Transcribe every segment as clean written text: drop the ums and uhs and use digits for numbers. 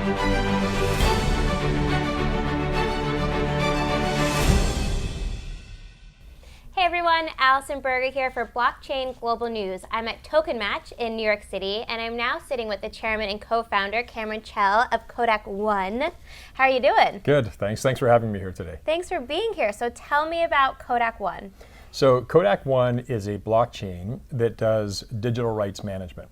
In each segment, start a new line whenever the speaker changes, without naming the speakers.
Hey everyone, Allison Berger here for Blockchain Global News. I'm at TokenMatch in New York City, and I'm now sitting with the chairman and co-founder, Chell of Kodak One. How are you doing?
Good, thanks. Thanks for having me here today.
Thanks for being here. So tell me about Kodak One.
So Kodak One is a blockchain that does digital rights management.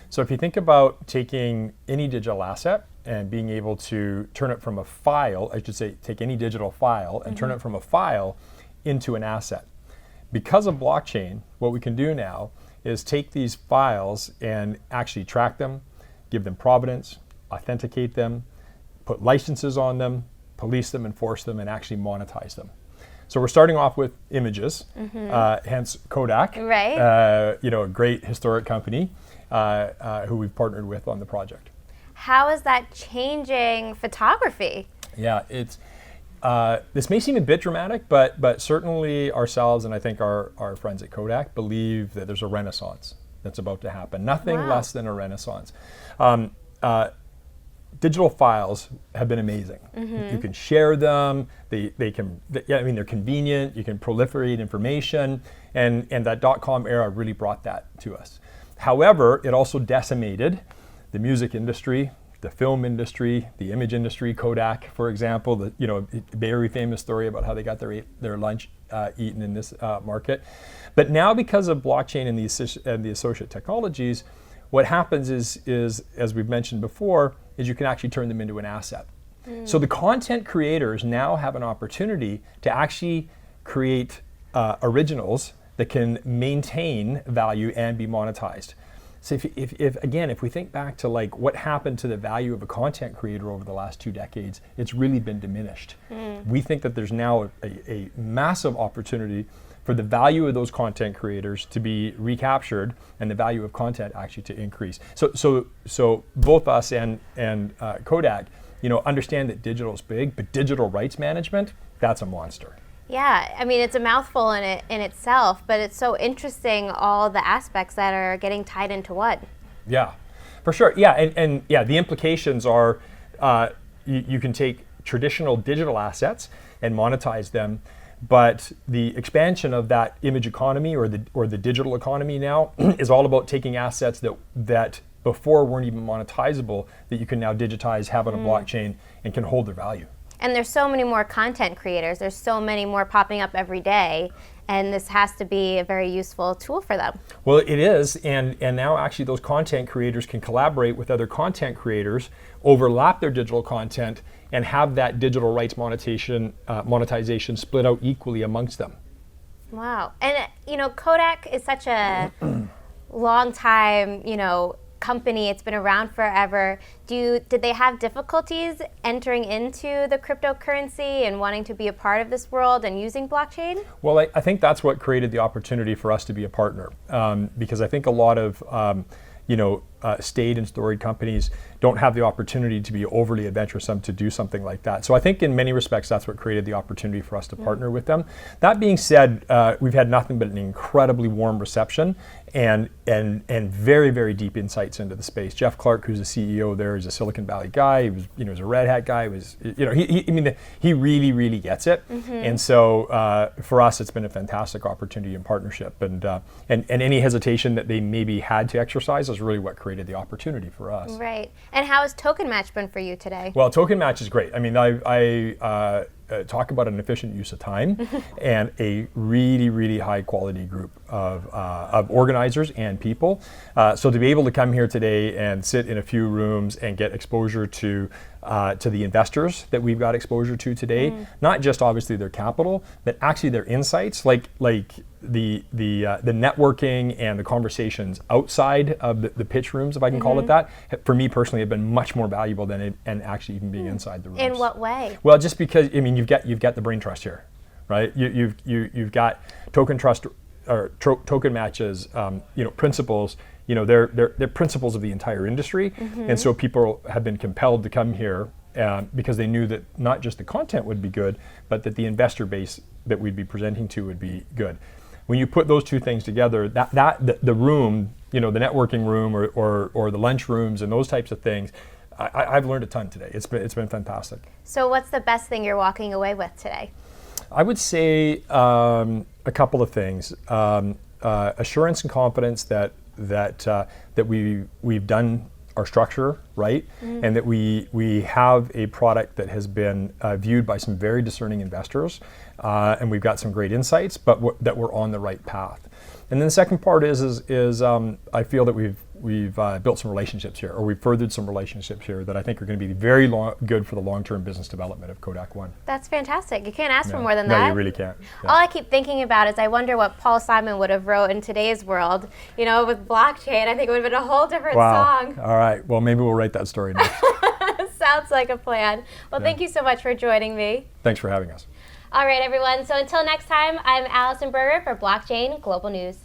So if you think about taking any digital asset and being able to turn it from a file, I should say take any digital file and turn it from a file into an asset. Because of blockchain, what we can do now is take these files and actually track them, give them provenance, authenticate them, put licenses on them, police them, enforce them, and actually monetize them. So we're starting off with images, hence Kodak,
Right.
A great historic company who we've partnered with on the project.
How is that changing photography?
Yeah, it's this may seem a bit dramatic, but certainly ourselves and I think our friends at Kodak believe that there's a renaissance that's about to happen. Nothing less than a renaissance. Digital files have been amazing. You can share them. They're convenient. You can proliferate information, and that .com era really brought that to us. However, it also decimated the music industry, the film industry, the image industry. Kodak, for example, very famous story about how they got their lunch eaten in this market. But now, because of blockchain and the associate technologies, what happens is, as we've mentioned before, is you can actually turn them into an asset. So the content creators now have an opportunity to actually create originals that can maintain value and be monetized. So if we think back to like what happened to the value of a content creator over the last 2 decades, it's really been diminished. We think that there's now a massive opportunity for the value of those content creators to be recaptured and the value of content actually to increase. So both us and Kodak, understand that digital is big, but digital rights management, that's a monster.
Yeah, I mean, it's a mouthful in itself, but it's so interesting, all the aspects that are getting tied into what.
Yeah, for sure. Yeah, and the implications are you can take traditional digital assets and monetize them, but the expansion of that image economy or the digital economy now is all about taking assets that before weren't even monetizable that you can now digitize, have on a blockchain, and can hold their value.
And there's so many more content creators. There's so many more popping up every day. And this has to be a very useful tool for them.
Well, it is. And now actually those content creators can collaborate with other content creators, overlap their digital content, and have that digital rights monetization split out equally amongst them.
Wow. And, Kodak is such a long time, company. It's been around forever. Did they have difficulties entering into the cryptocurrency and wanting to be a part of this world and using blockchain?
Well, I think that's what created the opportunity for us to be a partner, because I think a lot of staid and storied companies don't have the opportunity to be overly adventuresome to do something like that. So I think in many respects that's what created the opportunity for us to partner with them. That being said, we've had nothing but an incredibly warm reception and very, very deep insights into the space. Jeff Clark, who's the CEO there, is a Silicon Valley guy. He was, was a Red Hat guy. He really, really gets it. And so for us, it's been a fantastic opportunity and partnership. And any hesitation that they maybe had to exercise is really what created the opportunity for us.
Right. And how has TokenMatch been for you today?
Well, TokenMatch is great. I mean, I talk about an efficient use of time and a really, really high quality group of organizers and people. So to be able to come here today and sit in a few rooms and get exposure to the investors that we've got exposure to today, not just obviously their capital, but actually their insights, like the networking and the conversations outside of the pitch rooms, if I can call it that, for me personally, have been much more valuable than and actually even being inside the rooms.
In what way?
Well, just because you've got the brain trust here, right? You've got token trust or TokenMatch's principles. They're principles of the entire industry, and so people have been compelled to come here because they knew that not just the content would be good, but that the investor base that we'd be presenting to would be good. When you put those two things together, the room, the networking room or the lunch rooms and those types of things, I've learned a ton today. It's been fantastic.
So what's the best thing you're walking away with today?
I would say a couple of things. Assurance and confidence that we've done our structure right, and that we have a product that has been viewed by some very discerning investors, and we've got some great insights, but that we're on the right path. And then the second part is I feel that we've built some relationships here, or we've furthered some relationships here that I think are going to be very good for the long-term business development of Kodak One.
That's fantastic. You can't ask for
Yeah.
more than that.
No, you really can't. Yeah.
All I keep thinking about is I wonder what Paul Simon would have wrote in today's world. You know, with blockchain, I think it would have been a whole different song.
All right. Well, maybe we'll write that story next.
Sounds like a plan. Well, thank you so much for joining me.
Thanks for having us.
All right, everyone. So until next time, I'm Allison Berger for Blockchain Global News.